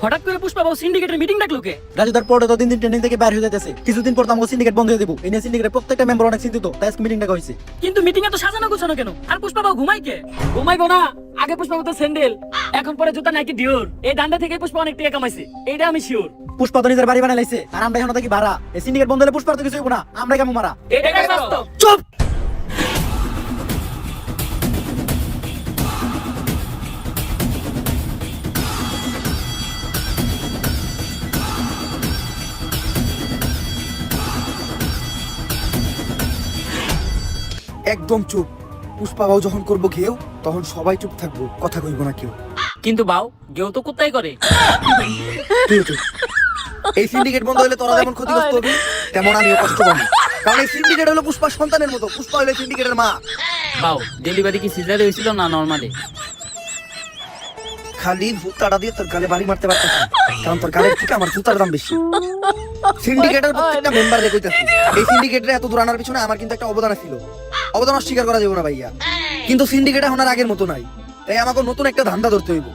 হঠাৎ করে পুষ্পা বাবু সিন্ডিকেটের মিটিং ডাকলো কে? রাজুদার পরে তো দিন দিন ট্রেন্ডিং থেকে বাইরে হয়ে যাচ্ছে। কিছুদিন পর তো আমাকে সিন্ডিকেট বন্ধ হয়ে দেবো। এই নিয়ে সিন্ডিকেটের প্রত্যেকটা মেম্বার অনেক চিন্তিত, তাই আজকে মিটিং ডাকা হয়েছে। কিন্তু মিটিং এ তো সাজানো গোছানো কেন? আর পুষ্পা বাবু ঘুমাই কে? ঘুমাইবো না। আগে পুষ্পা তো স্যান্ডেল, এখন পরে জুতা নাকি ডিওর। এই দান্ডা থেকে পুষ্পা অনেক টাকা কামাইছে, এইটা আমি শিওর। পুষ্পা তো নিজের বাড়ি বানাই লাইছে, আর আমরা এখন থাকি ভাড়া। এই সিন্ডিকেট বন্ধ হলে পুষ্পার তো কিছু হইব না, আমরা কেমন মারা। এটাই বাস্তব। চুপ! একদম চুপ। পুষ্পা বাবু যখন করবো ঘেউ, তখন সবাই চুপ থাকবো, কথা কইব না কেউ। কিন্তু বাউ কেউ তো কুত্তাই করে। তুই চুপ। এই সিন্ডিকেট বন্ধ হলে তোরা যেমন ক্ষতিগ্রস্ত হবি, তেমন আমিও কষ্ট পাবো। কারণ এই সিন্ডিকেট হলো পুষ্পার সন্তানের মতো। পুষ্পা হলো সিন্ডিকেটের মা। বাউ ডেলিভারি কি সিজারে হয়েছিল না নরমালি? খালি জুতাটা দিয়ে তোর গালে বাড়ি মারতে পারতেছি, কারণ তোর গালের থেকে আমার জুতার দাম বেশি। সিন্ডিকেটের প্রত্যেকটা মেম্বার দেখইতাছি, এই সিন্ডিকেটের এত দূর আনার পিছনে আমার কিন্তু একটা অবদান ছিল। অবদান অস্বীকার করা যাবে না ভাইয়া। কিন্তু সিন্ডিকেট এখন আর আগের মতো নাই, তাই আমাকে নতুন একটা ধান্দা ধরতে হইব।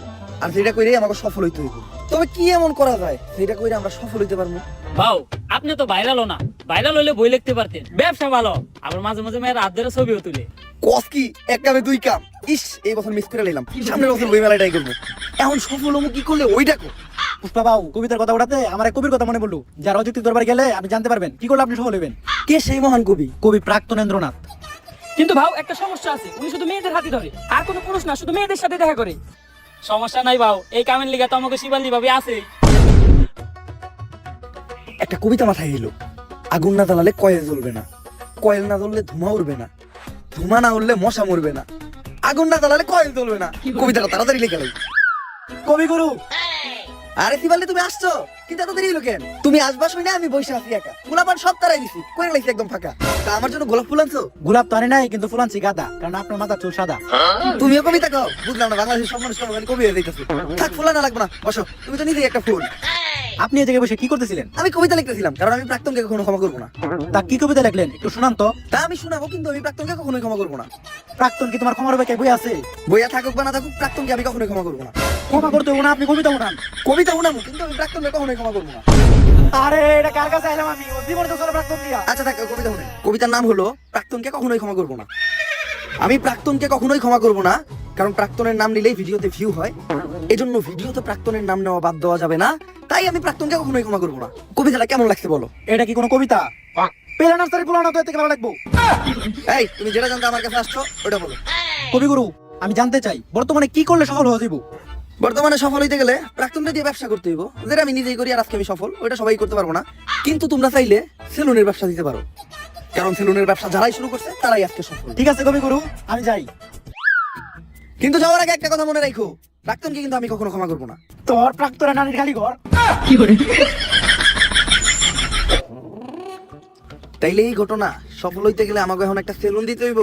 আর সেটা কইরেই আমাকে সফল হইতে হইব। তবে কি এমন করা যায় সেটা কইরে আমরা সফল হইতে পারবো? বাউ আপনি তো ভাইরাল না, ভাইরাল হলে বই লিখতে পারতেন। ব্যবসা ভালো, আবার মাঝে মাঝে মেয়ের হাত ধরে ছবিও তুলে। কস কি এক কামে দুই কাম। ইস, এই বছর মিস করে নিলাম, সামনের বছর বই মেলাটাই করবো। এখন সফল হবো কি করলে ওইটা কো। পুষ্পা বাবু কবিতার কথা উঠাতে আমার এক কবির কথা মনে পড়লো, যার অযুক্তি দরবার গেলে আপনি জানতে পারবেন কি করলে আপনি সফল হবেন। কে সেই মহান কবি? কবি প্রাক্তনেন্দ্রনাথ। কিন্তু ভাও একটা সমস্যা আছে, উনি শুধু মেয়েদের হাতে ধরে, আর কোনো পুরুষ না, শুধু মেয়েদের সাথে দেখা করে। সমস্যা নাই বাউ, এই কামের লিগা তো আমাকে শিবালি ভাবে আছে। একটা কবিতা মাথায় এলো, আগুন না জ্বালালে কয়েল জ্বলবে না, কয়েল না জ্বললে ধোঁয়া উড়বে না, ধোঁয়া না উড়লে মশা মরবে না, আগুন না জ্বালালে কয়েল জ্বলবে না। কবিতাটা তাড়াতাড়ি লিখে লাই। কবি গুরু, আরে শিবালি তুমি আসছো, কিন্তু এত দেরি হলো কেন? তুমি আসবা শুই না আমি বসে আছি একা। গোলাপান সব তারাই দিছি, করে লাইছি একদম ফাঁকা। তা আমার জন্য গোলাপ ফুল আনছো? গোলাপ তো আনে নাই, কিন্তু ফুল আনছি গাঁদা, কারণ আপনার মাথা চুল সাদা। তুমিও কবিতা কও? বুঝলাম না, বাংলাদেশের সব মানুষ কবি হয়ে যাইতেছে। থাক, ফুল আনা লাগবে না, বসো। তুমি তো নিজেই একটা ফুল। আপনি এই জায়গায় বসে কি করতেছিলেন? আমি কবিতা লিখতেছিলাম, কারণ আমি প্রাক্তনকে কখনো ক্ষমা করবো না। তা কি কবিতা লিখলেন একটু শোনান তো। তা আমি শোনাবো, কিন্তু আমি প্রাক্তনকে কখনোই ক্ষমা করবো না। প্রাক্তন কি তোমার ক্ষমার ব্যাপারে বই আছে? বইয়া থাকুক বা না থাকুক, প্রাক্তনকে আমি কখনোই ক্ষমা করবো না। ক্ষমা করতে হবে না, আপনি কবিতা উঠান। কবিতা উনাবো, কিন্তু আমি প্রাক্তনকে কখনোই ক্ষমা করবো না। আরে এটা কার কাছে এলাম আমি? ওর জীবনে তো চলে প্রাক্তন দিয়া। আচ্ছা থাক, কবিতা শুনে। কবিতার নাম হলো প্রাক্তনকে কখনোই ক্ষমা করবো না। আমি প্রাক্তনকে কখনোই ক্ষমা করবো না, কারণ প্রাক্তনের নাম নিলেই ভিডিওতে ভিউ হয়। এজন্য ভিডিওতে প্রাক্তনের নাম নেওয়া বাদ দেওয়া যাবে না, তাই আমি প্রাক্তনকে কখনোই ক্ষমা করবো না। কবিতাটা কেমন লাগছে বলো? এটা কি কোনো কবিতা? পেলা নার্সারি পুরানো তো এর থেকে ভালো লাগবো। এই, তুমি যেটা জানতে আমার কাছে আসছো ওটা বলো। কবিগুরু, আমি জানতে চাই বর্তমানে কি করলে সফল হওয়া যাবে? বর্তমানে সফল হইতে গেলে প্রাক্তনটা দিয়ে ব্যবসা করতে হইব, যেটা আমি নিজেই করি আর আজকে আমি সফল। ওইটা সবাই করতে পারবো না, কিন্তু তোমরা চাইলে সেলুনের ব্যবসা দিতে পারো, কারণ সেলুনের ব্যবসা যারাই শুরু করছে তারাই আজকে সফল। ঠিক আছে কবিগুরু, আমি যাই। কিন্তু যাওয়ার আগে একটা কথা মনে রাখো, প্রাক্তনকে কিন্তু আমি কখনো ক্ষমা করবো না। তোর প্রাক্তনের নানির খালি ঘর। তাইলে এই ঘটনা সফল হইতে গেলে আমাকে এখন একটা সেলুন দিতে হইব।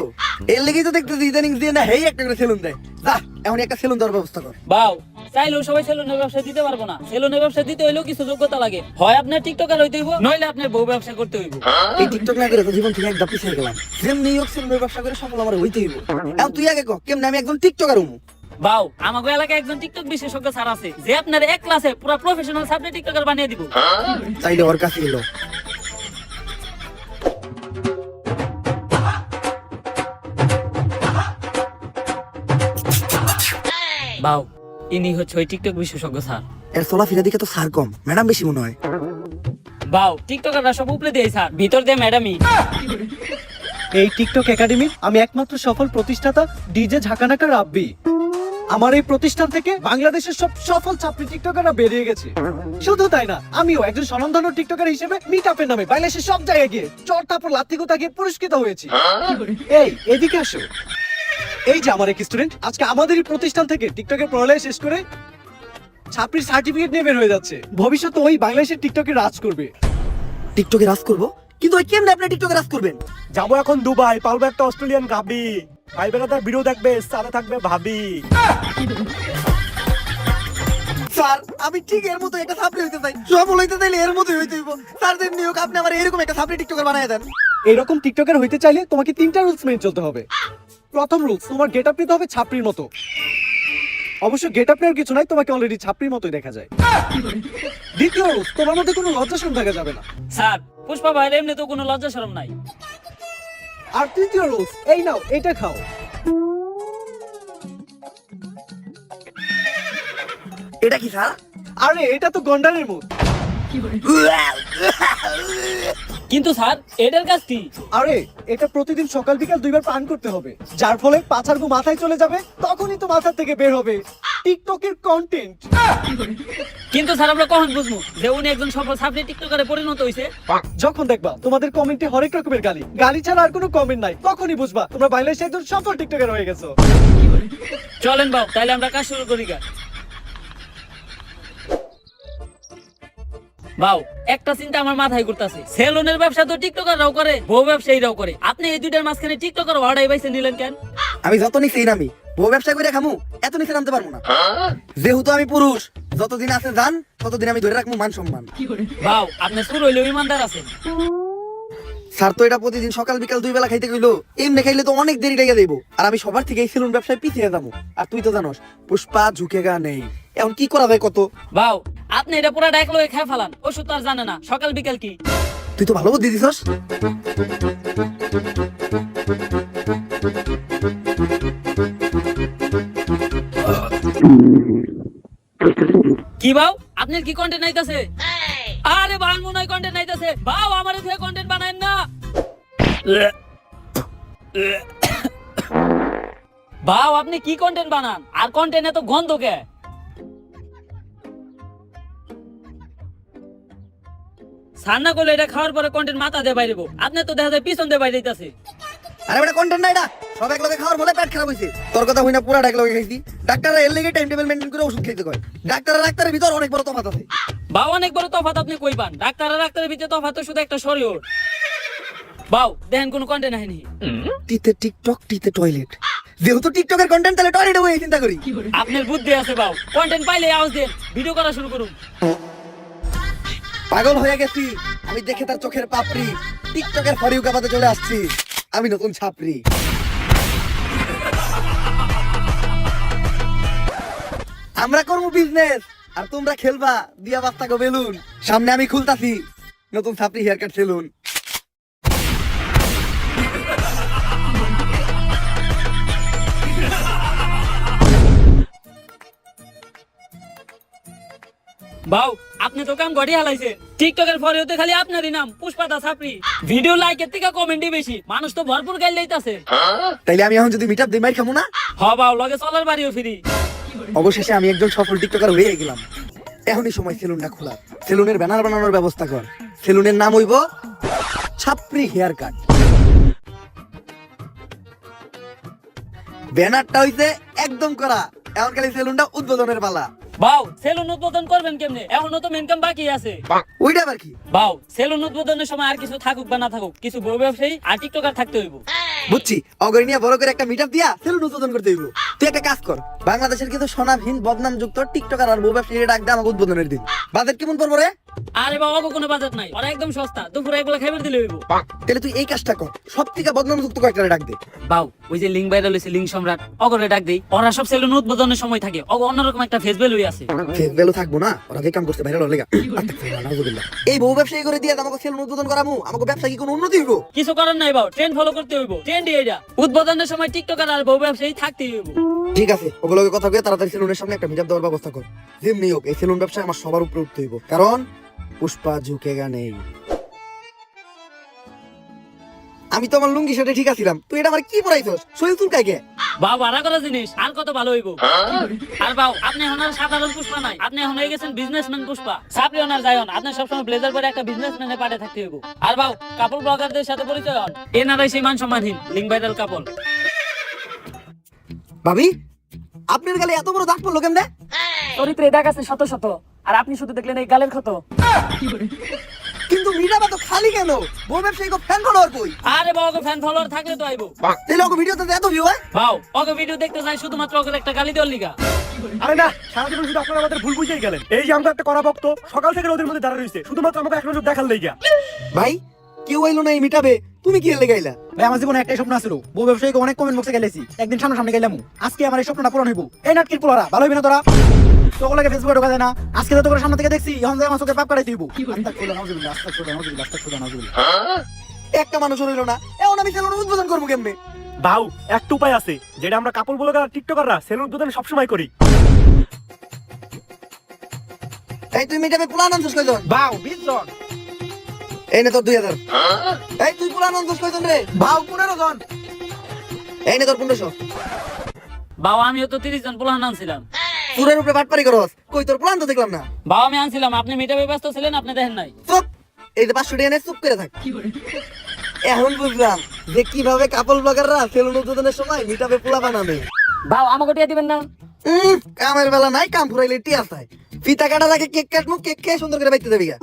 এর লেগেই তো দেখতেছি ইদানিং দিয়ে না হেই একটা করে সেলুন দেয়। যা, এখন একটা সেলুন দেওয়ার ব্যবস্থা কর। বাউ চাইলেও সবাই সেলুনের ব্যবসা দিতে পারবো না। সেলুনের ব্যবসা দিতে হইলেও কিছু যোগ্যতা লাগে, হয় আপনার টিকটকার হইতে হইব, নইলে আপনার বউ ব্যবসা করতে হইব। এই টিকটক না করে তো জীবন থেকে একদম পিছিয়ে গেলাম। যেমনি হোক সেলুনের ব্যবসা করে সফল আমার হইতে হইব। এখন তুই আগে কর, কেমনে আমি একজন টিকটকার হমু? বাউ আমাগো এলাকায় একজন টিকটক বিশেষজ্ঞ স্যার আছে, যে আপনার এক ক্লাসে পুরো প্রফেশনাল সাবজেক্ট টিকটকার বানিয়ে দিব। তাইলে ওর কাছে এলো। বাউ ইনি হচ্ছে ওই টিকটক বিশেষজ্ঞ স্যার। এর চলাফেরা দিকে তো সার কম, ম্যাডাম বেশি মনে হয়। বাউ টিকটকাররা সব উপরে দিয়ে স্যার, ভিতর দিয়ে ম্যাডামই। এই টিকটক একাডেমির আমি একমাত্র সফল প্রতিষ্ঠাতা ডিজে ঝাঁকানাকা রাব্বি। আমার এই প্রতিষ্ঠান থেকে বাংলাদেশের সব সফল ছাত্রী টিকটকাররা বেরিয়ে গেছে। শুধু তাই না, আমিও একজন স্বনামধন্য টিকটকার হিসেবে মিট আপের নামে বাংলাদেশের সব জায়গায় গিয়ে চর তারপর লাত্তিগুতা গিয়ে পুরস্কৃত হয়েছি। এই এদিকে আসো। এই যে আমার এক স্টুডেন্ট আজকে আমাদেরই প্রতিষ্ঠান থেকে টিকটকের পড়ালেখা শেষ করে ছাত্রীর সার্টিফিকেট নিয়ে বের হয়ে যাচ্ছে। ভবিষ্যতে ওই বাংলাদেশের টিকটকে রাজ করবে। টিকটকে রাজ করবো? কিন্তু ওই কেমনে আপনি টিকটকে রাজ করবেন? যাবো এখন দুবাই, পালবো একটা অস্ট্রেলিয়ান গাবি, ভাই বেড়া তার ভিডিও দেখবে, সাথে থাকবে ভাবি। স্যার আমি ঠিক এর মতো একটা সাপ্লি হইতে চাই, সফল হইতে চাইলে এর মতোই হইতে হইব। স্যার যেমনি হোক আপনি আমার এরকম একটা সাপ্লি টিকটকার বানায় দেন। এরকম টিকটকার হইতে চাইলে তোমাকে 3টা রুলস মেনে চলতে হবে। প্রথম রুলস, তোমার গেটআপ নিতে হবে ছাপড়ির মতো। অবশ্য গেট আপ নেওয়ার কিছু নাই, তোমাকে অলরেডি ছাপড়ির মতোই দেখা যায়। দ্বিতীয় রোজ, তোমার মধ্যে কোনো লজ্জা শরম থাকা যাবে না। স্যার পুষ্পা ভাইয়ের এমনি তো কোনো লজ্জা শরম নাই। আর তৃতীয় রোজ, এই নাও এটা খাও। এটা কি স্যার? আরে এটা তো গন্ডারের মুখ। কিন্তু স্যার এটার কাজ কি? আরে এটা প্রতিদিন সকাল বিকাল 2 বার পান করতে হবে, যার ফলে পাছার গু মাথায় চলে যাবে, তখনই তো মাথা থেকে বের হবে টিকটকের কন্টেন্ট। কিন্তু স্যার আমরা কখন বুঝবো যে উনি একজন সফল সাবজেক্ট টিকটকারে পরিণত হইছে? যখন দেখবা তোমাদের কমেন্টে হরেক রকমের গালি, গালি ছাড়া আর কোনো কমেন্ট নাই, তখনই বুঝবা তোমরা বাংলাদেশে একজন সফল টিকটকার হয়ে গেছো। চলেন বাবু তাইলে আমরা কাজ শুরু করি গা। বাউ একটা চিন্তা আমার মাথায় ঘুরতাছে, সেলুনের ব্যবসা তো টিকটকাররাও করে, বউ ব্যবসায়ীরাও করে, আপনি এই দুইটার মাঝখানে টিকটকার ভাড়াই বাইছে নিলেন কেন? আমি যত নিচেই নামি, বউ ব্যবসা করে খামু, এত নিচে নামতে পারবো না। যেহেতু আমি পুরুষ, যতদিন আছে জান ততদিন আমি ধরে রাখবো মান সম্মান। বাউ আপনি শুরু হইলেও ইমানদার আছেন। স্যার তো এটা প্রতিদিন সকাল বিকাল 2 বেলা খাইতে কইলো, এমনি খাইলে তো অনেক দেরি লেগে যাইবো, আর আমি সবার থেকে এই সেলুন ব্যবসায় পিছিয়ে যাবো। আর তুই তো জানোস পুষ্পা ঝুঁকেগা নেই, এখন কি করা যায় কত? বাউ আপনি এটা পুরা ডাক লয়ে খেয়ে ফেলান, ওষুধ তো আর জানে না সকাল বিকাল কি। তুই তো ভালো বুদ্ধি দিছস। কি বাউ আপনার কি কন্টেন্ট আইতাছে? আরে বাল মনে হয় কন্টেন্ট আইতাছে। বাউ আমারে থেকে কন্টেন্ট বানায়েন না। বাউ আপনি কি কন্টেন্ট বানান, আর কন্টেন্ট এত গন্ধ কে? সান্না করলে এটা খাওয়ার পরে কন্টেন্ট মাথা দিয়ে বাইরেবো, আপনি তো দেখা যায় পিছন দিয়ে বাইরে যাইতাছে। আরে বেটা কন্টেন্ট না এটা, সব এক লগে খাওয়ার ফলে পেট খারাপ হইছে। তোর কথা হই না, পুরা ডাক লগে খাইছি। ডাক্তাররা এর লাগি টাইম টেবিল মেইনটেইন করে ওষুধ খাইতে কয়। ডাক্তারের ভিতর অনেক বড় তফাৎ আছে। বাউ অনেক বড় তফাৎ আপনি কই পান? ডাক্তারের ভিতরে তফাৎ তো শুধু একটা শরীর। বাউ দেখেন কোন কন্টেন্ট আইনি। টিতে টিকটক, টিতে টয়লেট। যেহেতু টিকটকের কন্টেন্ট, তাহলে টয়লেটে বসে চিন্তা করি। আপনার বুদ্ধি আছে বাউ, কন্টেন্ট পাইলে আওয়াজ দেন, ভিডিও করা শুরু করুন। পাগল হয়ে গেছি আমি দেখে তার চোখের পাপড়ি, টিকটকের ফরিউ কাপাতে চলে আসছি আমি নতুন ছাপরি। আমরা করবো বিজনেস আর তোমরা খেলবা দিয়া বাস্তা গো বেলুন। সামনে আমি খুলতাছি নতুন ছাপরি হেয়ার কাট সেলুন। বাউ আপনি তো কাম গড়ি হালাইছে, টিকটকের পরে হতে খালি আপনারই নাম পুষ্পাদা ছাপরি। ভিডিও লাইকের থেকে কমেন্টই বেশি, মানুষ তো ভরপুর গাইল লইতাছে। তাইলে আমি এখন যদি মিটআপ দিই মাইর খামু না? হ বাউ লগে চলার বাড়িও ফিরি। অবশেষে আমি একজন সফল টিকটকার হয়ে গেলাম। এখনই সময় সেলুনটা খোলা, সেলুনের ব্যানার বানানোর ব্যবস্থা কর। সেলুনের নাম হইব ছাপরি হেয়ার কাট। ব্যানারটা হইছে একদম করা, এখন খালি সেলুনটা উদ্বোধনের পালা। বাউ সেলুন উদ্বোধন করবেন কেমনে? এখনো তো মেনকাম বাকি আছে। ওইটা আবার কি? বাউ সেলুন উদ্বোধনের সময় আর কিছু থাকুক বা না থাকুক, কিছু বউ ব্যবসায়ী আর টিকটকার থাকতে হইব। বুঝছি, অগরি নিয়ে বড় করে একটা মিটআপ দিয়া সেলুন উদ্বোধন করতে হইব। তুই একটা কাজ কর, বাংলাদেশের কিন্তু সোনামহীন বদনাম যুক্ত টিকটকার আর বউ ব্যবসায়ীরা ডাক দে আমাকে উদ্বোধনের দিন। বাজেট কেমন পড়বো রে? আরে বাবা কোনো বাজেট নাই, ওরা একদম সস্তা, দুপুরে এগুলো খাইবার দিলে হইব। তাহলে তুই এই কাজটা কর, সব থেকে বদনাম যুক্ত কয়েকটা ডাক দে। বাউ ওই যে লিঙ্ক ভাইরাল হইছে, লিঙ্ক সম্রাট, অগরে ডাক দেই। ওরা সব সেলুন উদ্বোধনের সময় থাকে, অগ অন্যরকম একটা ফেস ভ্যালু আছে। ফেস ভ্যালু থাকবো না, ওরা যে কাম করতে ভাইরাল হলে এই বউ ব্যবসায়ী করে দিয়ে আমাকে সেলুন উদ্বোধন করামু, আমাকে ব্যবসা কি কোনো উন্নতি হইব? কিছু করার নাই বাউ, ট্রেন্ড ফলো করতে হইব। ট্রেন্ড এইটা, উদ্বোধনের সময় টিকটকার আর বউ ব্যবসায়ী থাকতেই হইব। ঠিক আছে, ওগুলোকে কথা কয়ে তাড়াতাড়ি সেলুনের সামনে একটা মিটআপ দেওয়ার ব্যবস্থা কর। যেমনি হোক এই সেলুন ব্যবসায় আমার সবার উপরে উঠতে হইব, কারণ পুষ্পা ঝুঁকেগা নেই। আমি তো আমার লুঙ্গি শার্টে ঠিক আছিলাম, তুই এটা আমার কি পরাইছস? শরীর চুলকাই গে। বাউ ভাড়া করা জিনিস আর কত ভালো হইব। আর বাউ আপনি এখন আর সাধারণ পুষ্পা নাই, আপনি এখন হয়ে গেছেন বিজনেসম্যান পুষ্পা। সাপরি ওনার যাইন, আপনি সবসময় ব্লেজার পরে একটা বিজনেসম্যানের পাটে থাকতে হইব। আর বাউ কাপল ব্লগারদের সাথে পরিচয় হন, এনারাই সেই মান সম্মানহীন লিঙ্ক ভাইরাল কাপল। ভাবি, আপনার গালে এত বড় দাগ পড়লো কেমনে? চরিত্রে দাগ আছে শত শত, আর আপনি শুধু দেখলেন এই গালের ক্ষত। কিন্তু মিটআপ তো খালি কেন? বউ ব্যবসায়ী কো ফ্যান ফলোয়ার কই? আরে বাউ ফ্যান ফলোয়ার থাকলে তো আইবো। তাহলে ওকে ভিডিওতে এত ভিউ হয়? বাউ ওকে ভিডিও দেখতে চাই শুধুমাত্র ওকে একটা গালি দেওয়ার লিগা। আরে না, সারা জীবন শুধু আপনারা আমাদের ভুল বুঝেই গেলেন। এই যে আমরা একটা করা ভক্ত, সকাল থেকে রোদের মধ্যে দাঁড়া রইছে শুধুমাত্র আমাকে এক নজর দেখার লেগা। ভাই কেউ আইলো না এই মিটাবে, তুমি কি এলে গাইলা? ভাই আমার জীবনে একটাই স্বপ্ন ছিল, বউ ব্যবসায়ীকে অনেক কমেন্ট বক্সে গেলেছি, একদিন সামনে গেলাম, আজকে আমার এই স্বপ্নটা পূরণ হইব। এই নাটকির পোলারা ভালো হইবে না তোরা? তোগুলোকে ফেসবুকে ঢোকা যায় না, আজকে তো তোর সামনে থেকে দেখছি, এখন যে আমার চোখে পাপ কাটাই দিব। একটা মানুষ হইলো না, এখন আমি সেলুন উদ্বোধন করবো কেমনে? বাউ, একটা উপায় আছে যেটা আমরা কাপল ব্লগার আর টিকটকাররা সেলুন উদ্বোধন সবসময় করি। এই তুই মিটাবে পুরান আনছিস কয়জন? বাউ 20 জন। এই নে তোর 2000। এই তুই পুরান আনছিস কয়জন রে? বাউ 15 জন। এই নে তোর 1500। বাবা আমিও তো 30 জন পোলাহান আনছিলাম। পুরের উপরে বাটপারি করস, কই তোর প্ল্যান তো দেখলাম না। বাবা আমি আনছিলাম, আপনি মিটাবে ব্যস্ত ছিলেন, আপনি দেখেন নাই। চুপ, এই যে 500 টাকা নে, চুপ করে থাক। এখন বুঝলাম যে কিভাবে কাপল ব্লগাররা সেলুন উদ্বোধনের সময় মিটাবে পোলা বানাবে। বাবা আমাকে টিয়া দিবেন না। কামের বেলা নাই, কাম ফুরাইলে টিয়া চাই। ফিতা কাটার আগে কেক কাটমু, কেক খেয়ে সুন্দর করে বাইতে দেবি গা।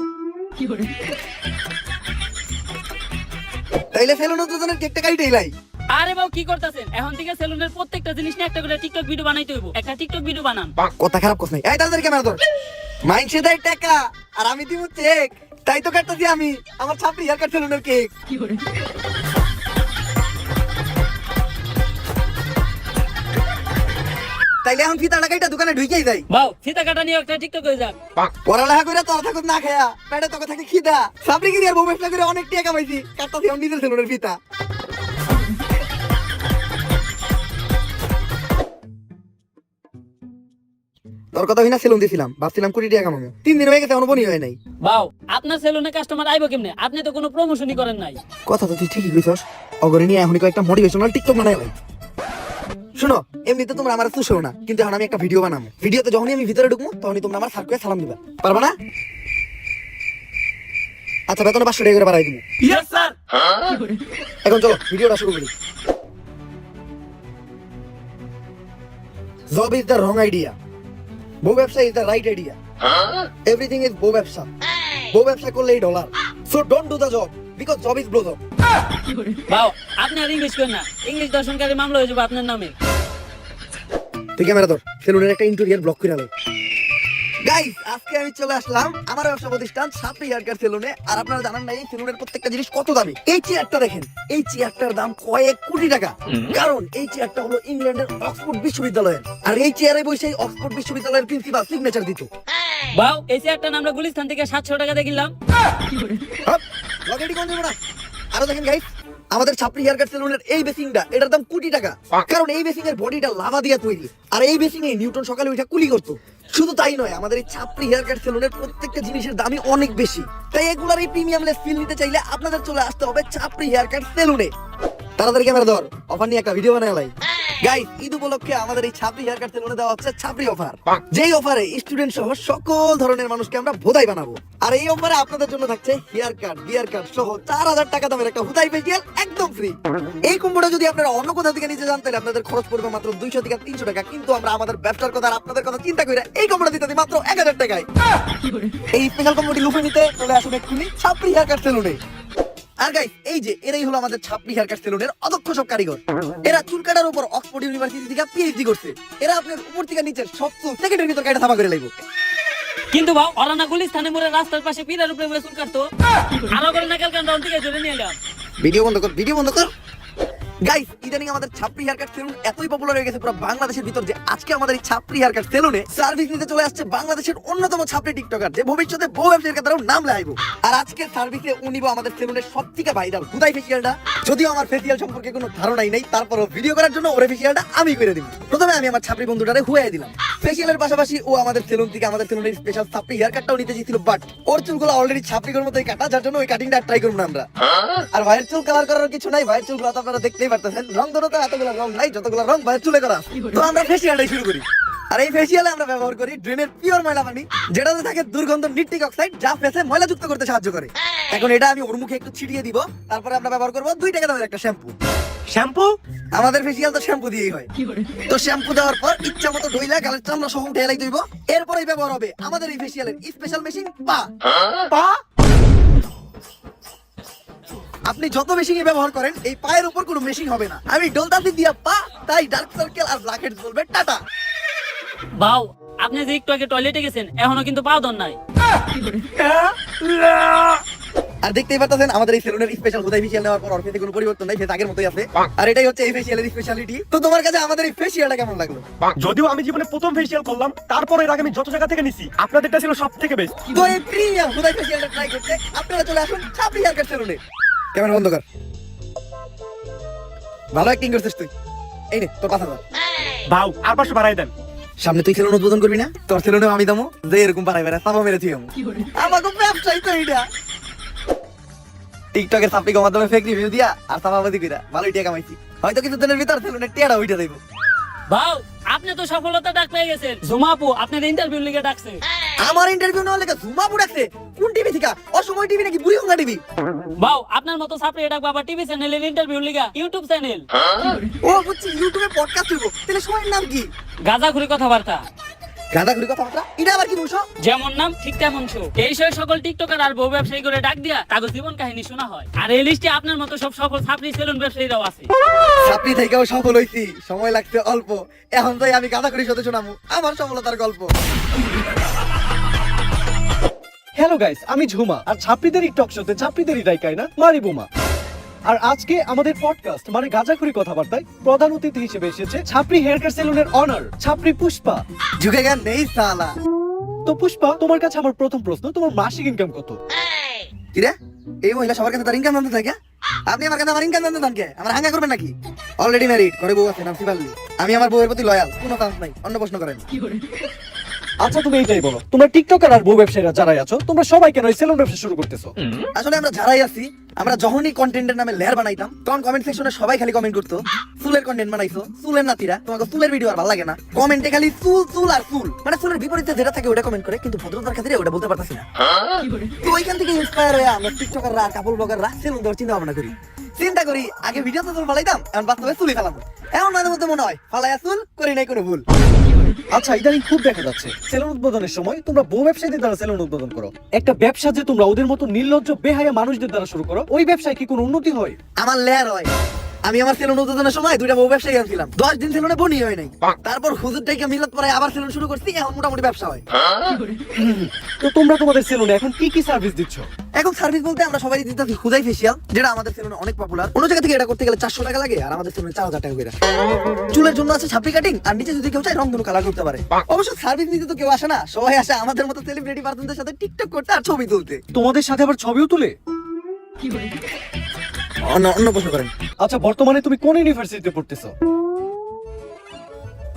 তাইলে সেলুন উদ্বোধনের কেকটা কাইটেই লাই। আরে বাবু কি করতেছেন? এখন থেকে সেলুনের প্রত্যেকটা জিনিস নিয়ে একটা করে টিকটক ভিডিও বানাইতে হইব। একটা টিকটক ভিডিও বানান। কথা খারাপ কথা নাই। এই তাড়াতাড়ি ক্যামেরা ধর। মাইনসে দেয় টাকা আর আমি দিব চেক, তাই তো কাটতেছি আমি আমার ছাপড়ি হেয়ার কাট সেলুনের কেক। তাইলে এখন ফিতাটা কাইটা দোকানে ঢুকেই যাই। বাবু ফিতা কাটা নিয়ে একটা টিকটক হয়ে যাক। পড়ালেখা করে তোর থাকুক না খায়া, পেটে তোকে থাকে খিদা। ছাপড়ি গিরি আর বউ ব্যবসা করে অনেক টাকা কামাইছি, কাটতেছি এখন নিজের সেলুনের ফিতা। তোর কথা হইনা সেলুন দিছিলাম, ভাবছিলাম কোটি টাকা কামাবো। 3 দিন হয়ে গেছে এখনো বনি হয় নাই। বাবু আপনার সেলুনে কাস্টমার আইবো কেমনে? আপনি তো কোনো প্রমোশনই করেন নাই। কথা তো তুই ঠিকই কইছস। অগরে নিয়ে এখনই কয়েকটা মোটিভেশনাল টিকটক বানাই ভাই। শুনো, এমনিতে তোমরা আমার চুষো না, কিন্তু এখন আমি একটা ভিডিও বানাবো। ভিডিওতে যখনই আমি ভিতরে ঢুকবো তখনই তোমরা আমার সার্কুলে সালাম দিবা, পারবা না? আচ্ছা, বেতনে 500 টাকা করে বাড়াই দিব। Yes sir. এখন চলো ভিডিওটা শুরু করি। Job is the wrong idea, বউ ব্যবসা is the right idea, everything is বউ ব্যবসা। বউ ব্যবসা করলেই dollar, so don't do the job because job is blow job. বাবু আপনি আর ইংলিশ করেন না, ইংলিশ দর্শনকারী মামলা হয়ে যাবে আপনার নামে। তুই ক্যামেরা ধর, সেলুনের একটা ইন্টেরিয়র ব্লক করে আলো। গাইস, আজকে আমি চলে আসলাম আমার ব্যবসা প্রতিষ্ঠান ছাপড়ি হেয়ার কাট সেলুনে। আর আপনারা জানেন না এই সেলুনের প্রত্যেকটা জিনিস কত দামি। এই চেয়ারটা দেখেন, এই চেয়ারটার দাম কয়েক কোটি টাকা, কারণ এই চেয়ারটা হলো ইংল্যান্ডের অক্সফোর্ড বিশ্ববিদ্যালয়ের। আর এই চেয়ারে বসে অক্সফোর্ড বিশ্ববিদ্যালয়ের প্রিন্সিপাল সিগনেচার দিত। বাবু এই চেয়ারটা আমরা গুলিস্তান থেকে 700 টাকা দিয়ে কিনলাম। লগেডি কোন দেব না। আরো দেখেন গাইস, আমাদের ছাপড়ি হেয়ার কাট সেলুনের এই বেসিংটা, এটার দাম কোটি টাকা, কারণ এই বেসিং এর বডিটা লাভা দিয়ে তৈরি। আর এই বেসিং এ নিউটন সকালে উঠে কুলি করতো। শুধু তাই নয়, আমাদের এই ছাপড়ি হেয়ার কাট সেলুনের প্রত্যেকটা জিনিসের দামই অনেক বেশি। তাই এগুলার এই প্রিমিয়ামলেস ফিল নিতে চাইলে আপনাদের চলে আসতে হবে ছাপড়ি হেয়ার কাট সেলুনে। তাড়াতাড়ি ক্যামেরা ধর, অফার নিয়ে একটা ভিডিও বানাই। গাইস, ঈদ উপলক্ষে আমাদের এই ছাপড়ি হেয়ার কাট সেলুনে দেওয়া হচ্ছে ছাপড়ি অফার, যেই অফারে স্টুডেন্ট সহ সকল ধরনের মানুষকে আমরা ভোদাই বানাবো। আর এই অফারে আপনাদের জন্য থাকছে হেয়ার কাট, বিয়ার কাট সহ 4000 টাকা দামের একটা হুদাই ফেসিয়াল একদম ফ্রি। এই কম্বোটা যদি আপনারা অন্য কোথাও থেকে নিতে যান তাহলে আপনাদের খরচ পড়বে মাত্র 200 থেকে 300 টাকা, কিন্তু আমরা আমাদের ব্যবসার কথা আর আপনাদের কথা চিন্তা করে এই কম্বোটা দিতে দিই মাত্র 1000 টাকায়। এই স্পেশাল কম্বোটি লুফে নিতে চলে আসুন এক্ষুনি ছাপড়ি হেয়ার কাট সেলুনে। আর গাইস, এই যে এরাই হলো আমাদের ছাপড়ি হেয়ার কাট সেলুনের অদক্ষ সব কারিগর। এরা চুল কাটার উপর অক্সফোর্ড ইউনিভার্সিটি থেকে পিএইচডি করছে। এরা আপনার উপর থেকে নিচের সব চুল সেকেন্ডের ভিতর কাটা সাফা করে লাগবে। কিন্তু বাবু অরানা গুলিস্তানে মোড়ে রাস্তার পাশে পিলার উপরে বসে চুল কাটতো, আরো করে নাকাল কান রাউন্ড থেকে ধরে নিয়ে এলাম। ভিডিও বন্ধ কর, ভিডিও বন্ধ কর। গাইস, ইদানিং আমাদের ছাপড়ি হেয়ার কাট সেলুন এতই পপুলার হয়ে গেছে পুরো বাংলাদেশের ভিতর যে আজকে আমাদের এই ছাপড়ি হেয়ার কাট সেলুনে সার্ভিস নিতে চলে আসছে বাংলাদেশের অন্যতম ছাপড়ি টিকটকার, যে ভবিষ্যতে বউ ব্যবসায়ীর কাতারেও নাম লাগাইবো। আর আজকে সার্ভিসে উনিব আমাদের সেলুনের সবথেকে ভাইরাল হুদাই ফেসিয়ালটা। যদিও আমার ফেসিয়াল সম্পর্কে কোনো ধারণাই নেই, তারপরও ভিডিও করার জন্য ওরে ফেসিয়ালটা আমি করে দিব। প্রথমে আমি আমার ছাপড়ি বন্ধুটারে হুয়াই দিলাম। ফেসিয়ালের পাশাপাশি ও আমাদের সেলুন থেকে আমাদের সেলুনের স্পেশাল ছাপড়ি হেয়ার কাটটাও নিতে চেয়েছিল, বাট ওর চুলগুলো অলরেডি ছাপড়ির মতোই কাটা, যার জন্য ওই কাটিংটা ট্রাই করব না আমরা। আর ভাইয়ের চুল কালার করার কিছু নাই, ভাইয়ের চুলগুলো তো আপনারা দেখতেই পারতেছেন, রং ধরো তো এতগুলো রং নাই যতগুলো রং ভাইয়ের চুলে করা। তো আমরা ফেসিয়ালটাই শুরু করি। আর এই ফেসিয়ালে আমরা ব্যবহার করি ড্রেনের পিওর ময়লা পানি, যেটাতে থাকে দুর্গন্ধ নিট্রিক অক্সাইড, যা ফেসে ময়লা যুক্ত করতে সাহায্য করে। এখন এটা আমি ওর মুখে একটু ছিটিয়ে দিব, তারপরে আমরা ব্যবহার করব 2 টাকা দামের একটা শ্যাম্পু। শ্যাম্পু? আমাদের ফেসিয়াল তো শ্যাম্পু দিয়েই হয়। তো শ্যাম্পু দেওয়ার পর ইচ্ছা মতো ধুইলা গালের চামড়া সহ উঠে এলাই দিব। এরপরেই ব্যবহার হবে আমাদের এই ফেসিয়ালের স্পেশাল মেশিন পা। পা? আপনি যত মেশিন ব্যবহার করেন এই পায়ের উপর কোনো মেশিন হবে না। আমি ডলতাছি দিয়া পা, তাই ডার্ক সার্কেল আর ব্ল্যাক হেডস বলবে টাটা। বাউ আপনি যে একটু আগে টয়লেটে গেছেন এখনো কিন্তু পাও দন নাই। আর দেখতেই পাচ্ছেন আমাদের এই সেলুনের স্পেশাল হুদাই ফেশিয়াল নেওয়ার পর ওর ফেসে কোনো পরিবর্তন নাই, ফেস আগের মতোই আছে। আর এটাই হচ্ছে এই ফেশিয়ালের স্পেশালিটি। তো তোমার কাছে আমাদের এই ফেশিয়ালটা কেমন লাগলো? যদিও আমি জীবনে প্রথম ফেসিয়াল করলাম, তারপর এর আগে আমি যত জায়গা থেকে নিছি আপনাদেরটা ছিল সব থেকে বেস্ট। তো এই প্রিমিয়াম হুদাই ফেশিয়ালটা ট্রাই করতে আপনারা চলে আসুন ছাপড়ি হেয়ারকাট সেলুনে। ক্যামেরা বন্ধ কর। ভালো অ্যাক্টিং করছিস তুই। এই নে তোর 5,000। ভাও আর 500 বাড়াই দেন। সামনে তুই সেলুন উদ্বোধন করবি না? তোর সেলুনে আমি দামো যে এরকম পারাই বেড়া সাবা মেরে তুই আমাকে ব্যবসায়ী তো এইটা। টিকটকের সাপ্লিকের মাধ্যমে ফেক রিভিউ দিয়া আর সাবাবাদি কইরা ভালোই টাকা কামাইছি। হয়তো কিছু দিনের ভিতর সেলুনের টিয়াটা উঠে যাইব। ভাও আপনি তো সফলতা ডাক পেয়ে গেছেন। জুমাপু আপনার ইন্টারভিউ লিগে ডাকছে। আমার ইন্টারভিউ নেওয়ার লেগে জুমা বুড়াছে কোন টিভি থেকে? অসময় টিভি নাকি বুড়িগঙ্গা টিভি? ভাও আপনার মতো ছাত্রী ডাক বাবা টিভি চ্যানেলের ইন্টারভিউ লিগা ইউটিউব চ্যানেল। ও বুঝছি ইউটিউবে পডকাস্ট হইব। তাহলে সময়ের নাম কি? গাঁজাখুরি কথাবার্তা। গাঁদাখুরি কথাবার্তা? এটা আবার কি বলছো? যেমন নাম ঠিক তেমন শো। এই শো সকল টিকটকার আর বউ ব্যবসায়ী করে ডাক দিয়া তাদের জীবন কাহিনী শোনা হয়। আর এই লিস্টে আপনার মতো সব সফল ছাত্রী সেলুন ব্যবসায়ীরাও আছে। ছাত্রী থেকেও সফল হইছি, সময় লাগছে অল্প। এখন তাই আমি গাঁদাখুরি সাথে শোনামু আমার সফলতার গল্প। হ্যালো গাইস, আমি ঝুমা, আর ছাত্রীদেরই টক শোতে ছাত্রীদেরই দায়িকায় না মারি বোমা। আর আজকে আমাদের পডকাস্ট মানে গাঁজাখুরি কথাবার্তায় প্রধান অতিথি হিসেবে এসেছে ছাপড়ি হেয়ারকাট সেলুনের অনার ছাপড়ি পুষ্পা। ঝুঁকে গেন নেই সালা। তো পুষ্পা, তোমার কাছে আমার প্রথম প্রশ্ন, তোমার মাসিক ইনকাম কত? কি রে? এই মহিলা সবার কাছে তার ইনকাম জানতে থাকে? আপনি আমার কাছে আমার ইনকাম জানতে চান কে? আমার হাঙ্গা করবেন নাকি? অলরেডি ম্যারিড, ঘরে বউ আছে, নাম সিবাল্লি। আমি আমার বউয়ের প্রতি লয়াল, কোনো চান্স নাই। অন্য প্রশ্ন করেন। আচ্ছা তুমি এইটাই বলো, তোমরা টিকটকার আর বউ ব্যবসায়ীরা যারাই আছো, তোমরা সবাই কেন এই সেলুন ব্যবসা শুরু করতেছো? আসলে আমরা যারাই আছি, আমরা যখনই কন্টেন্টের নামে লেয়ার বানাইতাম তখন কমেন্ট সেকশনে সবাই খালি কমেন্ট করতো চুলের কন্টেন্ট বানাইছো, চুলের নাতিরা, তোমাকে চুলের ভিডিও আর ভালো লাগে না। কমেন্টে খালি চুল চুল আর চুল, মানে চুলের বিপরীতে যেটা থাকে ওটা কমেন্ট করে, কিন্তু ভদ্রতার খাতিরে ওটা বলতে পারতাছি না। তো ওইখান থেকে ইন্সপায়ার হয়ে আমরা টিকটকাররা কাপড় ব্লগাররা সেলুন দেওয়ার চিন্তা ভাবনা করি। চিন্তা করি আগে ভিডিও তো চুল ফালাইতাম, এখন বাস্তবে চুলই ফালাবো। এমন মাঝে মধ্যে মনে হয় ফালাইয়া চুল করি নাই কোনো ভুল। আচ্ছা ইদানিং খুব দেখা যাচ্ছে সেলুন উদ্বোধনের সময় তোমরা বউ ব্যবসায়ীদের দ্বারা সেলুন উদ্বোধন করো। একটা ব্যবসা যে তোমরা ওদের মতো নির্লজ্জ বেহায়া মানুষদের দ্বারা শুরু করো, ওই ব্যবসায় কি কোনো উন্নতি হয়? আমার লেয়ার হয়। আমি আমার সেলুন উদ্বোধনের সময় দুইটা বউ ব্যবসায়ী আনছিলাম, 10 দিন সেলুনে বনি হয় নাই। তারপর হুজুরটাকে মিলাত পরে আবার সেলুন শুরু করছি, এখন মোটামুটি ব্যবসা হয়। তো তোমরা তোমাদের সেলুনে এখন কি কি সার্ভিস দিচ্ছ? এখন সার্ভিস বলতে আমরা সবাই দিতেছি হুদাই ফেশিয়াল, যেটা আমাদের সেলুনে অনেক পপুলার। অন্য জায়গা থেকে এটা করতে গেলে 400 টাকা লাগে, আর আমাদের সেলুনে 4000 টাকা করে। চুলের জন্য আছে ছাপড়ি কাটিং, আর নিচে যদি কেউ চায় রংধনু কালার করতে পারে। অবশ্য সার্ভিস নিতে তো কেউ আসে না, সবাই আসে আমাদের মতো সেলিব্রিটি পার্সনদের সাথে টিকটক করতে আর ছবি তুলতে। তোমাদের সাথে আবার ছবিও তুলে? অন্য প্রশ্ন করেন। আচ্ছা বর্তমানে তুমি কোন ইউনিভার্সিটিতে পড়তেছো?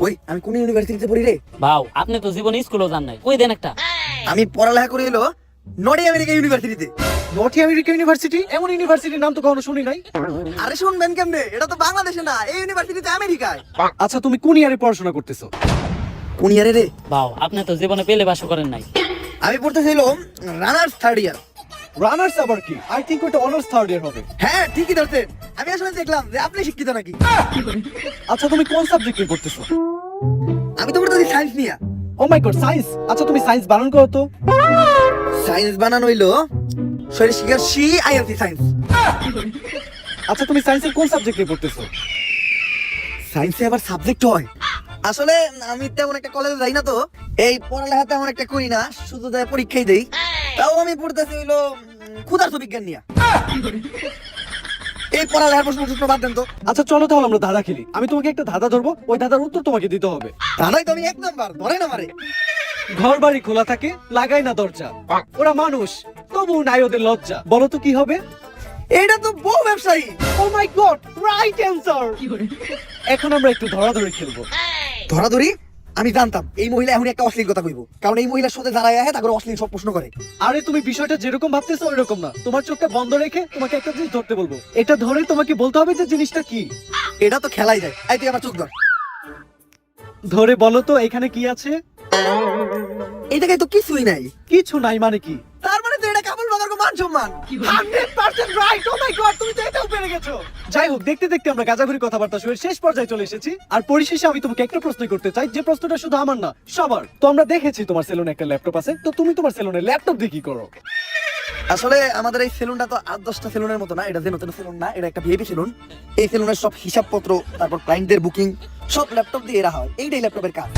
ওই আমি কোন ইউনিভার্সিটিতে পড়ি রে? ভাও আপনি তো জীবনে স্কুলও যান নাই, কই দেন একটা। আমি পড়ালেখা করে এলো নর্থ আমেরিকা ইউনিভার্সিটিতে। North America university? এমন ইউনিভার্সিটির নাম তো কখনো শুনি নাই। আরে শুনবেন কেমনে, এটা তো বাংলাদেশে না, এই ইউনিভার্সিটিতে আমেরিকায়। আচ্ছা তুমি কোন ইয়ারে পড়াশোনা করতেছো? কোন ইয়ারে রে? ভাও আপনি তো জীবনে পেলে বাসও করেন নাই। আমি পড়তেছিল রানার্স 3rd ইয়ার। রানার্স আবার কি? আই থিংক ওটা অনার্স 3rd ইয়ার হবে। হ্যাঁ ঠিকই ধরছেন, আমি আসলে দেখলাম যে আপনি শিক্ষিত নাকি। আচ্ছা তুমি কোন সাবজেক্ট নিয়ে পড়তেছো? আমি তো পড়তেছি সায়েন্স নিয়ে। ও মাই গড, সায়েন্স। আচ্ছা তুমি সায়েন্স বানান করো তো। সায়েন্স বানানো হইলো শরীর শিকার সি আইএলসি সায়েন্স। আচ্ছা তুমি সায়েন্সের কোন সাবজেক্ট নিয়ে পড়তেছো? সায়েন্সে আবার সাবজেক্ট হয়? আসলে আমি তেমন একটা কলেজে যাই না, তো এই পড়ালেখা তেমন একটা করি না, শুধু তাই পরীক্ষাই দেই। তাও আমি পড়তেছি হইলো ক্ষুধার্ত বিজ্ঞান নিয়ে। এই পড়ালেখার প্রশ্ন বাদ দেন তো। আচ্ছা চলো তাহলে আমরা ধাঁধা খেলি। আমি তোমাকে একটা ধাঁধা ধরবো, ওই ধাঁধার উত্তর তোমাকে দিতে হবে। তাহলে তো আমি 1 নাম্বার ধরেন আমারে। ঘর বাড়ি খোলা থাকে, লাগাই না দরজা, ওরা মানুষ তবু নাই ওদের লজ্জা, বলো তো কি হবে? এটা তো বউ ব্যবসায়ী। ও মাই গড, রাইট অ্যানসার। এখন আমরা একটু ধরাধরি খেলবো। ধরাধরি? আমি জানতাম এই মহিলা এখন একটা অশ্লীল কথা কইব, কারণ এই মহিলার সাথে যারা আহে তাকে অশ্লীল সব প্রশ্ন করে। আরে তুমি বিষয়টা যেরকম ভাবতেছো ওইরকম না। তোমার চোখটা বন্ধ রেখে তোমাকে একটা জিনিস ধরতে বলবো, এটা ধরে তোমাকে বলতে হবে যে জিনিসটা কি। এটা তো খেলাই যায়। এই তুই আমার চোখ ধর। ধরে বলো তো এখানে কি আছে? এই জায়গায় তো কিছুই নাই। কিছু নাই মানে কি? তার মানে তো এটা কাপড় বাগার মান সম্মান। 100% রাইট। ও মাই গড, তুমি তো এটাও পেরে গেছো। যাই হোক, দেখতে দেখতে আমরা গাজাঘুরি কথাবার্তা শুরু শেষ পর্যায়ে চলে এসেছি। আর পরিশেষে আমি তোমাকে একটা প্রশ্ন করতে চাই, যে প্রশ্নটা শুধু আমার না সবার। তো আমরা দেখেছি তোমার সেলুনে একটা ল্যাপটপ আছে, তো তুমি তোমার সেলুনে ল্যাপটপ দিয়ে কি করো? আসলে আমাদের এই সেলুনটা তো 8-10টা সেলুনের মতো না, এটা যে নতুন সেলুন না, এটা একটা ভিআইপি সেলুন। এই সেলুনের সব হিসাবপত্র, তারপর ক্লায়েন্টদের বুকিং সব ল্যাপটপ দিয়ে এরা হয়। এইটাই ল্যাপটপের কাজ।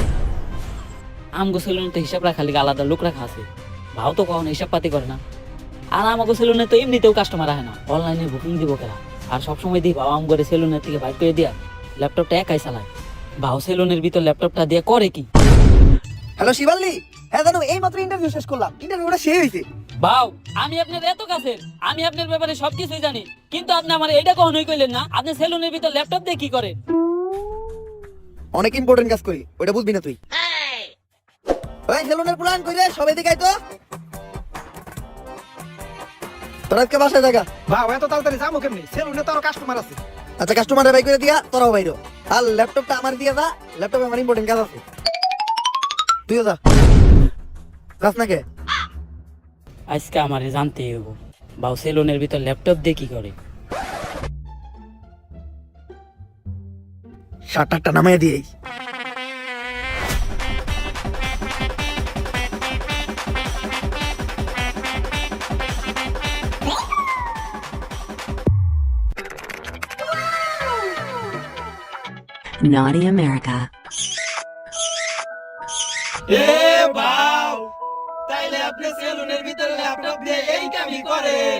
আমগো সেলুনে তো হিসাব রাখা লিগে আলাদা লোক রাখা আছে। ভাও তো কখনো হিসাব পাতি করে না। আর আমাকে সেলুনে তো এমনিতেও কাস্টমার আসে না, অনলাইনে বুকিং দিব কেনা। আর সবসময় দিই বাবা আম করে সেলুনের থেকে বাইর করে দিয়া ল্যাপটপটা একাই চালায়। বাউ সেলুনের ভিতর ল্যাপটপটা দিয়ে করে কি? হ্যালো শিবাল্লি, হ্যাঁ জানো এই মাত্র ইন্টারভিউ শেষ করলাম, ইন্টারভিউটা শেষ হয়েছে। বাউ আমি আপনার এত কাছের, আমি আপনার ব্যাপারে সবকিছুই জানি, কিন্তু আপনি আমার এটা কখনোই কইলেন না আপনি সেলুনের ভিতর ল্যাপটপ দিয়ে কি করেন? অনেক ইম্পর্টেন্ট কাজ করি, ওটা বুঝবি না তুই। ওই সেলুনের প্ল্যান কইরে সবাই দিকে আইতো। তোরা আজকে বাসায় জায়গা। ভাই এত তাড়াতাড়ি যাবো কেমনি? সেলুনে তো আরো কাস্টমার আছে। আচ্ছা কাস্টমারের বাই করে দিয়া তোরাও বাইরো। আর ল্যাপটপটা আমার দিয়ে যা, ল্যাপটপে আমার ইম্পর্টেন্ট কাজ আছে। তুইও যা। যাস না কে? আজকে আমারে জানতে হইব বাউ সেলুনের ভিতর ল্যাপটপ দিয়ে কি করে। শার্টটা নামাইয়া দিয়েই। Naughty America. তাইলে আপনি সেলুনের ভিতরে ল্যাপটপ দিয়ে এই কামই করেন?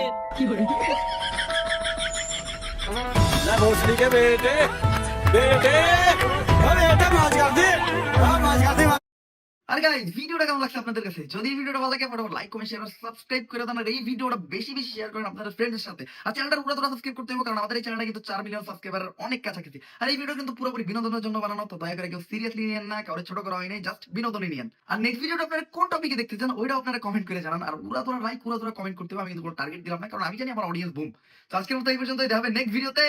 আর গাইস ভিডিওটা কেমন লাগছে আপনাদের কাছে? যদি ভিডিওটা ভালো লাগে ফটাফট লাইক কমেন্ট শেয়ার সাবস্ক্রাইব করে দেন, আর এই ভিডিওটা বেশি বেশি শেয়ার করেন আপনাদের ফ্রেন্ডদের সাথে। আর চ্যানেলটা পুরো সাবস্ক্রাইব করতে হবে, কারণ আমাদের এই চ্যানেলটা কিন্তু 4 মিলিয়ন সাবস্ক্রাইবার অনেক কাছাকাছি। আর এই ভিডিও কিন্তু পুরোপুরি বিনোদনের জন্য বানানো, তো দয়া করে কেউ সিরিয়াসলি নিয়েন না, কারো ছোট করা হয় নাই, জাস্ট বিনোদনই নিয়েন। আর নেক্সট ভিডিওটা আপনারা কোন টপিকে দেখতে চান ওইটা আপনারা কমেন্ট করে জানান। আর পুরো লাইক পুরো কমেন্ট করতে হবে, আমি কিন্তু কোনো টার্গেট দিলাম না, কারণ আমি জানি আমার অডিয়েন্স বুম। তো আজকের মতো এই পর্যন্তই, দেখা হবে নেক্সট ভিডিওতে।